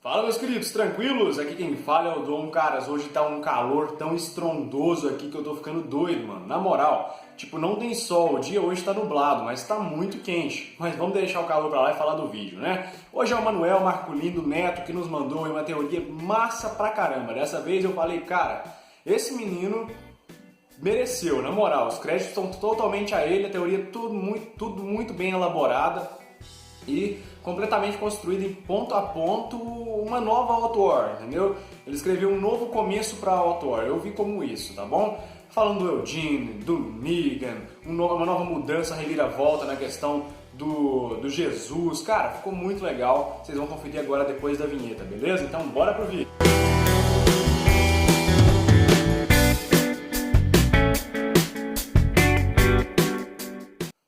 Fala, meus queridos, tranquilos? Aqui quem fala é o Dom. Caras, hoje tá um calor tão estrondoso aqui que eu tô ficando doido, mano. Na moral, tipo, não tem sol, o dia hoje tá nublado, mas tá muito quente. Mas vamos deixar o calor pra lá e falar do vídeo, né? Hoje é o Manuel Marculino Neto que nos mandou uma teoria massa pra caramba. Dessa vez eu falei, cara, esse menino mereceu, na moral. Os créditos estão totalmente a ele, a teoria tudo muito bem elaborada e completamente construída em ponto a ponto uma nova autor, entendeu? Ele escreveu um novo começo para a autor, eu vi como isso, tá bom? Falando do Eugene, do Negan, uma nova mudança, reviravolta na questão do Jesus, cara, ficou muito legal, vocês vão conferir agora depois da vinheta, beleza? Então bora pro vídeo!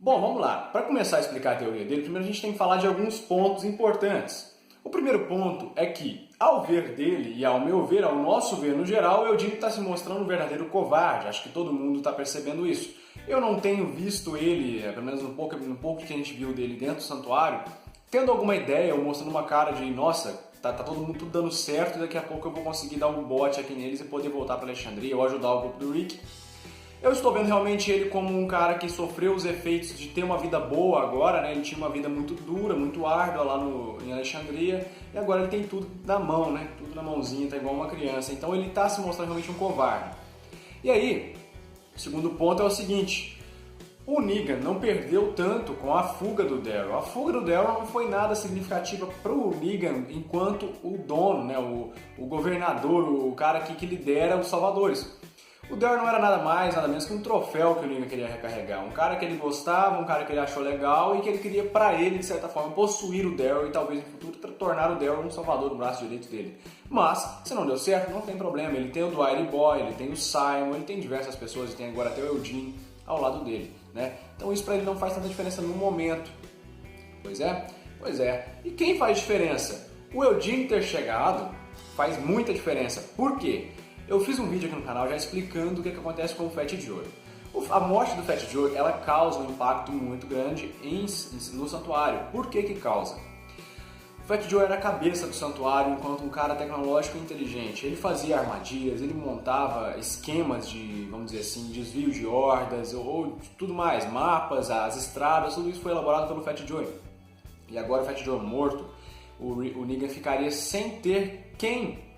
Bom, vamos lá. Para começar a explicar a teoria dele, primeiro a gente tem que falar de alguns pontos importantes. O primeiro ponto é que, ao ver dele e ao meu ver, ao nosso ver no geral, o Eugene está se mostrando um verdadeiro covarde. Acho que todo mundo está percebendo isso. Eu não tenho visto ele, pelo menos um pouco que a gente viu dele dentro do santuário, tendo alguma ideia ou mostrando uma cara de, nossa, tá todo mundo tudo dando certo e daqui a pouco eu vou conseguir dar um bote aqui neles e poder voltar para Alexandria ou ajudar o grupo do Rick. Eu estou vendo realmente ele como um cara que sofreu os efeitos de ter uma vida boa agora, né? Ele tinha uma vida muito dura, muito árdua lá em Alexandria e agora ele tem tudo na mão, né? Tudo na mãozinha, tá igual uma criança. Então ele está se mostrando realmente um covarde. E aí, o segundo ponto é o seguinte: o Negan não perdeu tanto com a fuga do Daryl. A fuga do Daryl não foi nada significativa para o Negan enquanto o dono, né? O governador, o cara que lidera os salvadores. O Daryl não era nada mais, nada menos que um troféu que o Negan queria recarregar. Um cara que ele gostava, um cara que ele achou legal e que ele queria, pra ele, de certa forma, possuir o Daryl e talvez no futuro tornar o Daryl um salvador do braço direito dele. Mas, se não deu certo, não tem problema. Ele tem o Dwight Boy, ele tem o Simon, ele tem diversas pessoas, ele tem agora até o Eugene ao lado dele, né? Então isso pra ele não faz tanta diferença no momento. Pois é. E quem faz diferença? O Eugene ter chegado faz muita diferença. Por quê? Eu fiz um vídeo aqui no canal já explicando o que acontece com o Fat Joe. A morte do Fat Joe, ela causa um impacto muito grande no santuário. Por que causa? O Fat Joe era a cabeça do santuário enquanto um cara tecnológico e inteligente. Ele fazia armadilhas, ele montava esquemas de, vamos dizer assim, desvio de hordas ou tudo mais, mapas, as estradas, tudo isso foi elaborado pelo Fat Joe. E agora o Fat Joe morto, o Negan ficaria sem ter quem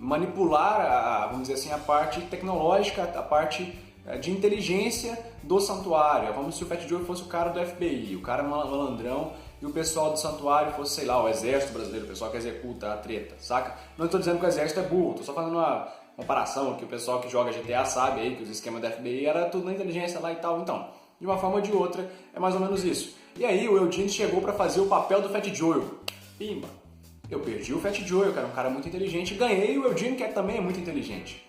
manipular, vamos dizer assim, a parte tecnológica, a parte de inteligência do santuário. É como se o Fat Joe fosse o cara do FBI, o cara malandrão, e o pessoal do santuário fosse, sei lá, o exército brasileiro, o pessoal que executa a treta, saca? Não estou dizendo que o exército é burro, estou só fazendo uma comparação que o pessoal que joga GTA sabe aí, que os esquemas da FBI era tudo na inteligência lá e tal. Então, de uma forma ou de outra, é mais ou menos isso. E aí o Eugene chegou para fazer o papel do Fat Joe. Pimba! Eu perdi o Fat Joe, eu era um cara muito inteligente, ganhei o Eugene, que também é muito inteligente.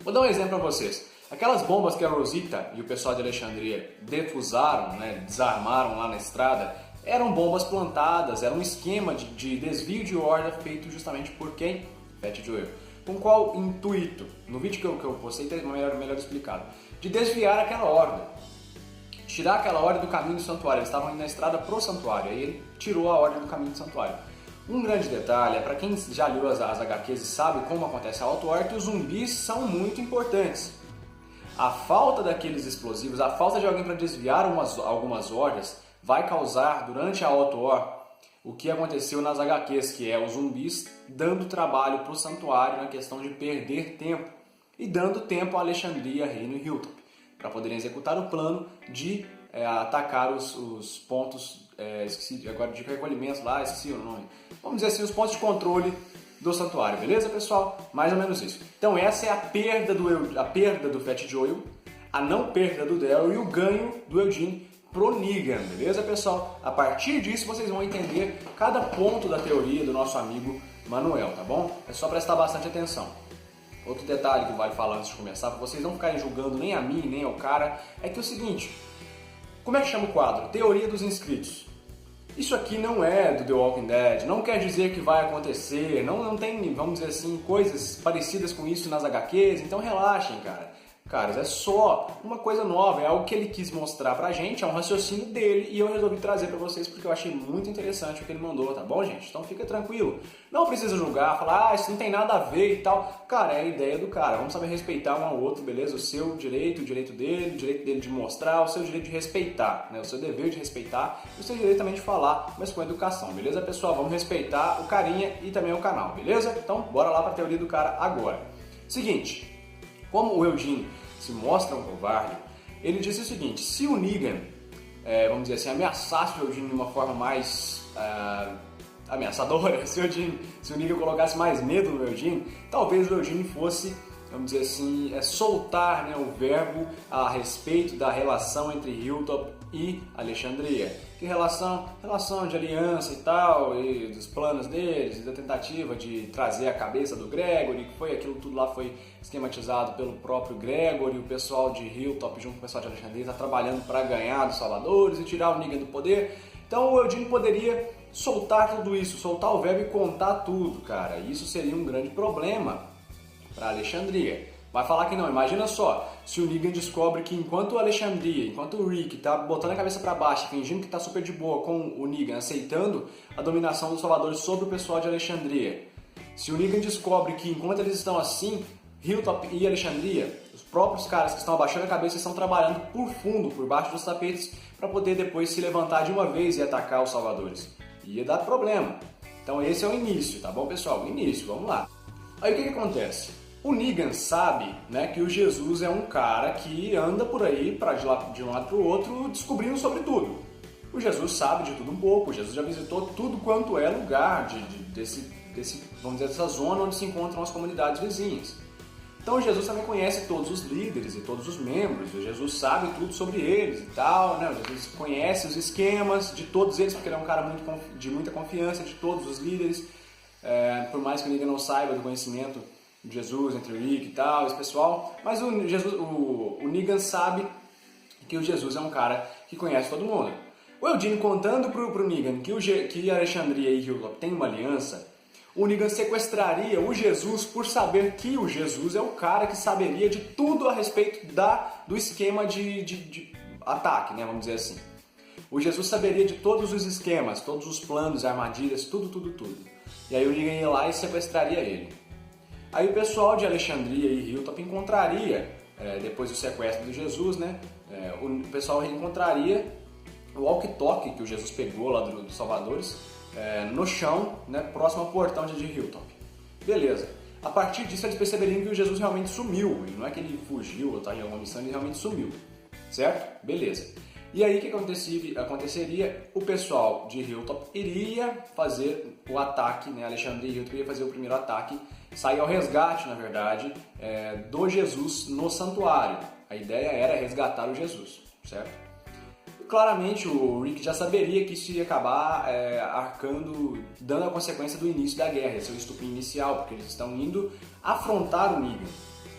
Vou dar um exemplo para vocês. Aquelas bombas que a Rosita e o pessoal de Alexandria defusaram, né, desarmaram lá na estrada, eram bombas plantadas, era um esquema de desvio de horda feito justamente por quem? Fat Joe. Com qual intuito? No vídeo que eu postei está melhor explicado. De desviar aquela horda. Tirar aquela horda do caminho do santuário. Eles estavam indo na estrada pro santuário, aí ele tirou a horda do caminho do santuário. Um grande detalhe é para quem já leu as HQs e sabe como acontece a auto-war, que os zumbis são muito importantes. A falta daqueles explosivos, a falta de alguém para desviar algumas hordas vai causar durante a auto-war o que aconteceu nas HQs, que é os zumbis dando trabalho para o santuário na questão de perder tempo e dando tempo a Alexandria, Reino e Hilltop para poderem executar o plano de atacar os pontos, esqueci agora, de recolhimento lá, esqueci o nome. Vamos dizer assim, os pontos de controle do santuário, beleza, pessoal? Mais ou menos isso. Então essa é a perda do Fat Joe, a não perda do Daryl e o ganho do Eugene pro Negan, beleza, pessoal? A partir disso vocês vão entender cada ponto da teoria do nosso amigo Manuel, tá bom? É só prestar bastante atenção. Outro detalhe que vale falar antes de começar, para vocês não ficarem julgando nem a mim, nem ao cara, é que é o seguinte: como é que chama o quadro? Teoria dos inscritos. Isso aqui não é do The Walking Dead, não quer dizer que vai acontecer, não tem, vamos dizer assim, coisas parecidas com isso nas HQs, então relaxem, cara. caras, é só uma coisa nova, é algo que ele quis mostrar pra gente, é um raciocínio dele e eu resolvi trazer pra vocês porque eu achei muito interessante o que ele mandou, tá bom, gente? Então fica tranquilo, não precisa julgar, falar, isso não tem nada a ver e tal. Cara, é a ideia do cara, vamos saber respeitar um ao outro, beleza? O seu direito, o direito dele de mostrar, o seu direito de respeitar, né? O seu dever de respeitar e o seu direito também de falar, mas com educação, beleza, pessoal? Vamos respeitar o carinha e também o canal, beleza? Então, bora lá pra teoria do cara agora. Seguinte, como o Eugene se mostra um covarde, ele disse o seguinte: se o Negan, vamos dizer assim, ameaçasse o Eugene de uma forma mais ameaçadora, se o Negan colocasse mais medo no Eugene, talvez o Eugene fosse, vamos dizer assim, soltar, né, o verbo a respeito da relação entre Hilltop e Alexandria. Que relação de aliança e tal, e dos planos deles, e da tentativa de trazer a cabeça do Gregory, que foi aquilo tudo lá foi esquematizado pelo próprio Gregory, o pessoal de Hilltop junto com o pessoal de Alexandria está trabalhando para ganhar dos Salvadores e tirar o Negan do poder. Então o Eugene poderia soltar tudo isso, soltar o verbo e contar tudo, cara. E isso seria um grande problema para Alexandria. Vai falar que não, imagina só, se o Negan descobre que enquanto o Alexandria, enquanto o Rick tá botando a cabeça para baixo, fingindo que tá super de boa com o Negan, aceitando a dominação dos Salvadores sobre o pessoal de Alexandria. Se o Negan descobre que enquanto eles estão assim, Hilltop e Alexandria, os próprios caras que estão abaixando a cabeça estão trabalhando por fundo, por baixo dos tapetes, para poder depois se levantar de uma vez e atacar os Salvadores. Ia dar problema. Então esse é o início, tá bom, pessoal? O início, vamos lá. Aí o que acontece? O Negan sabe, né, que o Jesus é um cara que anda por aí de um lado para o outro descobrindo sobre tudo. O Jesus sabe de tudo um pouco, o Jesus já visitou tudo quanto é lugar vamos dizer, dessa zona onde se encontram as comunidades vizinhas. Então o Jesus também conhece todos os líderes e todos os membros, o Jesus sabe tudo sobre eles e tal, né? O Jesus conhece os esquemas de todos eles, porque ele é um cara de muita confiança de todos os líderes, por mais que o Negan não saiba do conhecimento de Jesus, entre o Rick e tal, esse pessoal, mas o Negan sabe que o Jesus é um cara que conhece todo mundo. O Eugene contando pro Negan que Alexandria e Hilltop têm uma aliança, o Negan sequestraria o Jesus por saber que o Jesus é o cara que saberia de tudo a respeito do esquema de ataque, né, vamos dizer assim. O Jesus saberia de todos os esquemas, todos os planos, armadilhas, tudo. E aí o Negan ia lá e sequestraria ele. Aí o pessoal de Alexandria e Hilltop encontraria, depois do sequestro do Jesus, né, o pessoal reencontraria o walkie-talkie que o Jesus pegou lá dos Salvadores no chão, né, próximo ao portão de Hilltop. Beleza. A partir disso eles perceberiam que o Jesus realmente sumiu, e não é que ele fugiu ou está em alguma missão, ele realmente sumiu, certo? Beleza. E aí o que aconteceria? O pessoal de Hilltop iria fazer o ataque, né? Alexandria e Hilltop iria fazer o primeiro ataque, sair ao resgate, na verdade, do Jesus no santuário. A ideia era resgatar o Jesus, certo? E, claramente o Rick já saberia que isso ia acabar dando a consequência do início da guerra, esse é o estupim inicial, porque eles estão indo afrontar o Negan.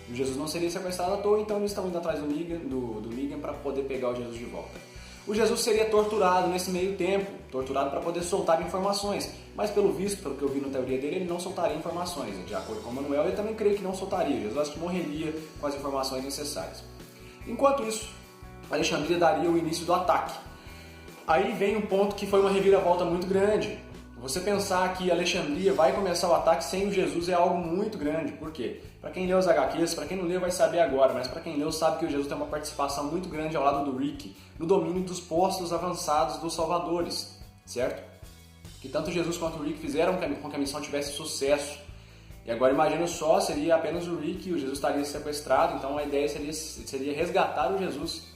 O Jesus não seria sequestrado à toa, então eles estão indo atrás do Negan para poder pegar o Jesus de volta. O Jesus seria torturado nesse meio tempo, torturado para poder soltar informações, mas pelo visto, pelo que eu vi na teoria dele, ele não soltaria informações. De acordo com o Manuel, ele também creio que não soltaria, Jesus acho que morreria com as informações necessárias. Enquanto isso, Alexandria daria o início do ataque. Aí vem um ponto que foi uma reviravolta muito grande. Você pensar que Alexandria vai começar o ataque sem o Jesus é algo muito grande. Por quê? Para quem lê os HQs, para quem não leu vai saber agora, mas para quem leu sabe que o Jesus tem uma participação muito grande ao lado do Rick no domínio dos postos avançados dos Salvadores, certo? Que tanto Jesus quanto o Rick fizeram com que a missão tivesse sucesso. E agora imagina só, seria apenas o Rick e o Jesus estaria sequestrado, então a ideia seria resgatar o Jesus.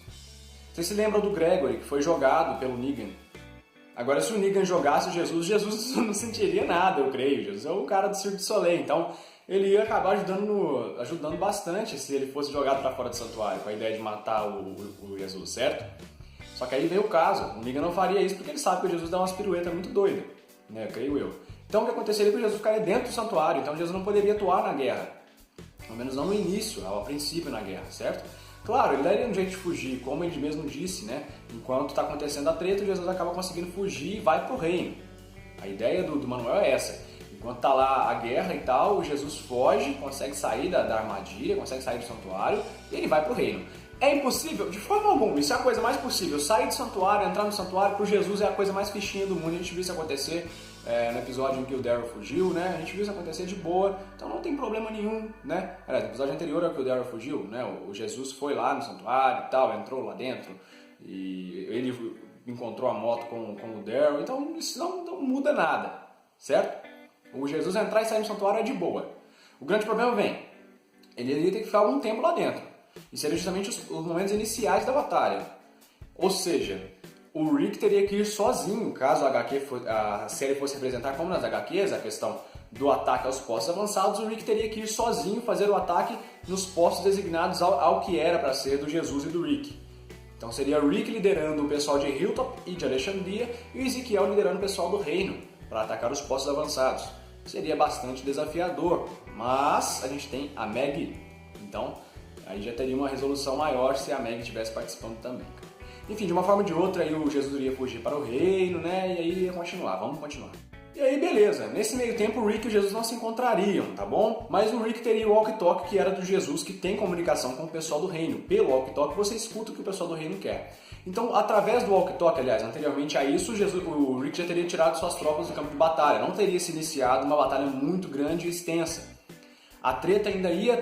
Vocês se lembram do Gregory, que foi jogado pelo Negan? Agora, se o Negan jogasse o Jesus não sentiria nada, eu creio. Jesus é o cara do Cirque du Soleil, então ele ia acabar ajudando bastante se ele fosse jogado para fora do santuário, com a ideia de matar o Jesus, certo? Só que aí veio o caso, o Negan não faria isso porque ele sabe que o Jesus dá umas piruetas muito doidas, né, creio eu. Então o que aconteceria é que o Jesus ficaria dentro do santuário, então Jesus não poderia atuar na guerra, pelo menos não no início, ao princípio na guerra, certo? Claro, ele daria um jeito de fugir, como ele mesmo disse, né? Enquanto está acontecendo a treta, Jesus acaba conseguindo fugir e vai pro reino. A ideia do Manuel é essa. Enquanto tá lá a guerra e tal, o Jesus foge, consegue sair da armadilha, consegue sair do santuário e ele vai pro reino. É impossível? De forma alguma, isso é a coisa mais possível. Sair do santuário, entrar no santuário, pro Jesus é a coisa mais fichinha do mundo. A gente viu isso acontecer no episódio em que o Daryl fugiu, né? A gente viu isso acontecer de boa, então não tem problema nenhum, né? No episódio anterior ao que o Daryl fugiu, né? O Jesus foi lá no santuário e tal, entrou lá dentro e ele encontrou a moto com o Daryl, então isso não muda nada, certo? O Jesus entrar e sair do santuário é de boa. O grande problema vem, ele ia ter que ficar algum tempo lá dentro. E seriam justamente os momentos iniciais da batalha. Ou seja, o Rick teria que ir sozinho, caso a série fosse representar como nas HQs, a questão do ataque aos postos avançados, o Rick teria que ir sozinho fazer o ataque nos postos designados ao que era para ser do Jesus e do Rick. Então seria o Rick liderando o pessoal de Hilltop e de Alexandria e o Ezequiel liderando o pessoal do reino para atacar os postos avançados. Seria bastante desafiador, mas a gente tem a Maggie, então aí já teria uma resolução maior se a Maggie estivesse participando também. Enfim, de uma forma ou de outra, aí o Jesus iria fugir para o reino, né? E aí ia continuar, vamos continuar. E aí, beleza. Nesse meio tempo, o Rick e o Jesus não se encontrariam, tá bom? Mas o Rick teria o walkie-talkie que era do Jesus, que tem comunicação com o pessoal do reino. Pelo walkie-talkie, você escuta o que o pessoal do reino quer. Então, através do walkie-talkie, aliás, anteriormente a isso, o Rick já teria tirado suas tropas do campo de batalha. Não teria se iniciado uma batalha muito grande e extensa. A treta ainda ia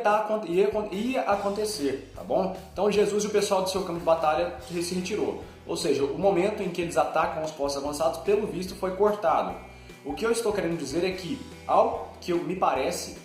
acontecer, tá bom? Então Jesus e o pessoal do seu campo de batalha se retirou. Ou seja, o momento em que eles atacam os postos avançados, pelo visto, foi cortado. O que eu estou querendo dizer é que, ao que me parece,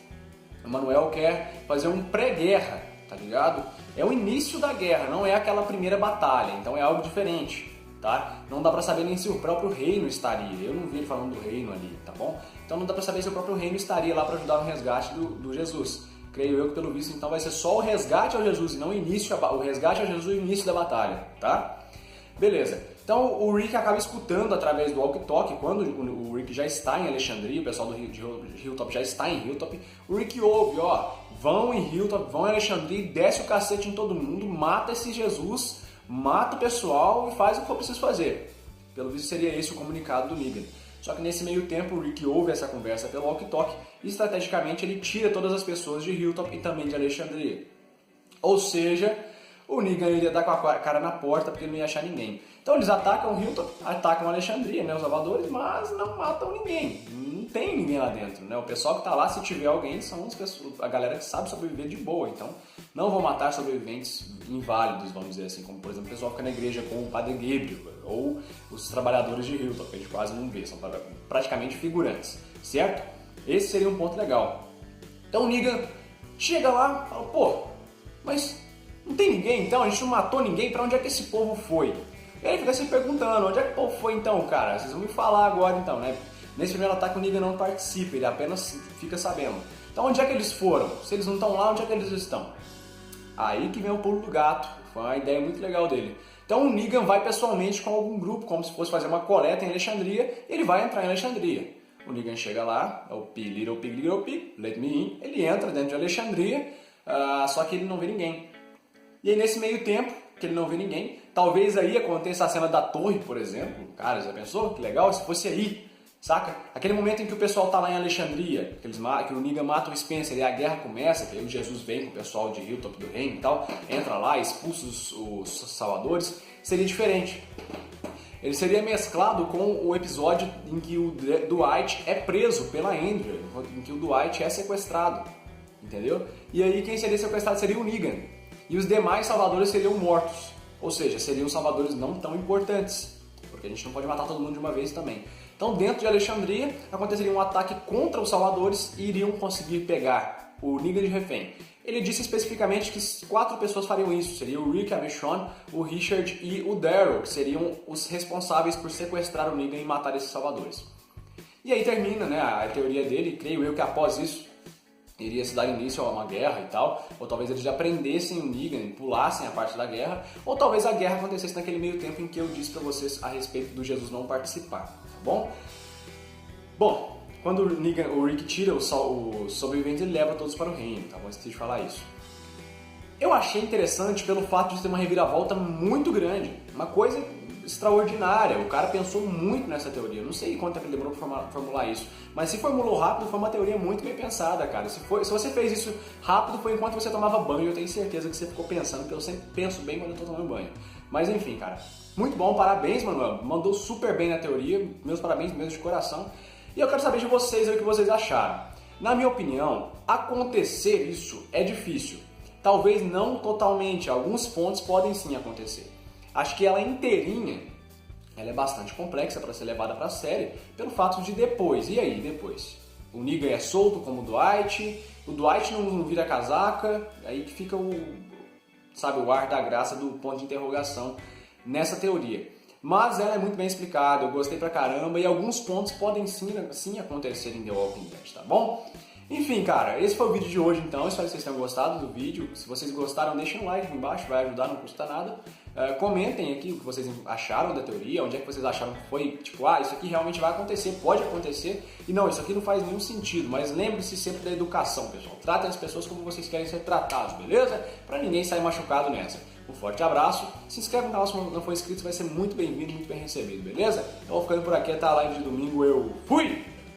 o Manuel quer fazer um pré-guerra, tá ligado? É o início da guerra, não é aquela primeira batalha, então é algo diferente, tá? Não dá pra saber nem se o próprio reino estaria, eu não vi ele falando do reino ali, tá bom? Então não dá pra saber se o próprio reino estaria lá pra ajudar no resgate do Jesus. Creio eu que pelo visto então vai ser só o resgate ao Jesus e não o resgate ao Jesus e o início da batalha, tá? Beleza. Então o Rick acaba escutando através do walkie-talkie, quando o Rick já está em Alexandria, o pessoal de Hilltop já está em Hilltop, o Rick ouve, ó, vão em Hilltop, vão em Alexandria, desce o cacete em todo mundo, mata esse Jesus, mata o pessoal e faz o que eu preciso fazer. Pelo visto seria esse o comunicado do Negan. Só que nesse meio tempo o Rick ouve essa conversa pelo walkie-talkie e estrategicamente ele tira todas as pessoas de Hilltop e também de Alexandria. Ou seja, o Negan iria dar com a cara na porta porque ele não ia achar ninguém. Então eles atacam Hilltop, atacam Alexandria, né, os salvadores, mas não matam ninguém. Não tem ninguém lá dentro, né? O pessoal que tá lá, se tiver alguém, são a galera que sabe sobreviver de boa. Então não vão matar sobreviventes inválidos, vamos dizer assim, como por exemplo o pessoal que fica na igreja com o Padre Gabriel ou os trabalhadores de Hilltop, que a gente quase não vê, são praticamente figurantes, certo? Esse seria um ponto legal. Então o Negan chega lá e fala, pô, mas não tem ninguém então? A gente não matou ninguém, pra onde é que esse povo foi? E aí ele fica se perguntando, onde é que o povo foi então, cara? Vocês vão me falar agora então, né? Nesse primeiro ataque o Negan não participa, ele apenas fica sabendo. Então onde é que eles foram? Se eles não estão lá, onde é que eles estão? Aí que vem o pulo do gato, foi uma ideia muito legal dele. Então o Negan vai pessoalmente com algum grupo, como se fosse fazer uma coleta em Alexandria, e ele vai entrar em Alexandria. O Negan chega lá, é o Little Pig, let me in, ele entra dentro de Alexandria, só que ele não vê ninguém. E aí nesse meio tempo, que ele não vê ninguém, talvez aí aconteça a cena da torre, por exemplo. Cara, já pensou? Que legal se fosse aí, saca? Aquele momento em que o pessoal tá lá em Alexandria, que o Negan mata o Spencer e a guerra começa, que aí o Jesus vem com o pessoal de Hilltop do reino e tal, entra lá, expulsa os salvadores, seria diferente. Ele seria mesclado com o episódio em que o Dwight é preso pela Andrea, em que o Dwight é sequestrado, entendeu? E aí quem seria sequestrado seria o Negan. E os demais salvadores seriam mortos, ou seja, seriam salvadores não tão importantes, porque a gente não pode matar todo mundo de uma vez também. Então dentro de Alexandria aconteceria um ataque contra os salvadores e iriam conseguir pegar o Negan de refém. Ele disse especificamente que 4 pessoas fariam isso, seria o Rick, a Michonne, o Richard e o Daryl, que seriam os responsáveis por sequestrar o Negan e matar esses salvadores. E aí termina, né, a teoria dele, creio eu que após isso iria se dar início a uma guerra e tal, ou talvez eles já prendessem o Negan e pulassem a parte da guerra, ou talvez a guerra acontecesse naquele meio tempo em que eu disse pra vocês a respeito do Jesus não participar, tá bom? Bom, quando o Rick tira os sobreviventes, ele leva todos para o reino, tá bom? Esqueci de falar isso. Eu achei interessante pelo fato de ter uma reviravolta muito grande, uma coisa extraordinária. O cara pensou muito nessa teoria. Não sei quanto tempo ele demorou para formular isso, mas se formulou rápido, foi uma teoria muito bem pensada, cara. Se você fez isso rápido, foi enquanto você tomava banho. Eu tenho certeza que você ficou pensando, porque eu sempre penso bem quando eu tô tomando banho. Mas enfim, cara, muito bom, parabéns, Manuel. Mandou super bem na teoria, meus parabéns mesmo de coração. E eu quero saber de vocês aí o que vocês acharam. Na minha opinião, acontecer isso é difícil. Talvez não totalmente, alguns pontos podem sim acontecer. Acho que ela inteirinha, ela é bastante complexa para ser levada para a série, pelo fato de depois, e aí depois? O Negan é solto como o Dwight não vira casaca, aí que fica o ar da graça do ponto de interrogação nessa teoria. Mas ela é muito bem explicada, eu gostei pra caramba, e alguns pontos podem sim acontecer em The Walking Dead, tá bom? Enfim, cara, esse foi o vídeo de hoje então, espero que vocês tenham gostado do vídeo. Se vocês gostaram, deixem um like aqui embaixo, vai ajudar, não custa nada. Comentem aqui o que vocês acharam da teoria, onde é que vocês acharam que foi, tipo, isso aqui realmente vai acontecer, pode acontecer, e não, isso aqui não faz nenhum sentido, mas lembre-se sempre da educação, pessoal. Tratem as pessoas como vocês querem ser tratados, beleza? Pra ninguém sair machucado nessa. Um forte abraço, se inscreve no canal se não for inscrito, vai ser muito bem-vindo, muito bem recebido, beleza? Então vou ficando por aqui, até a live de domingo, eu fui!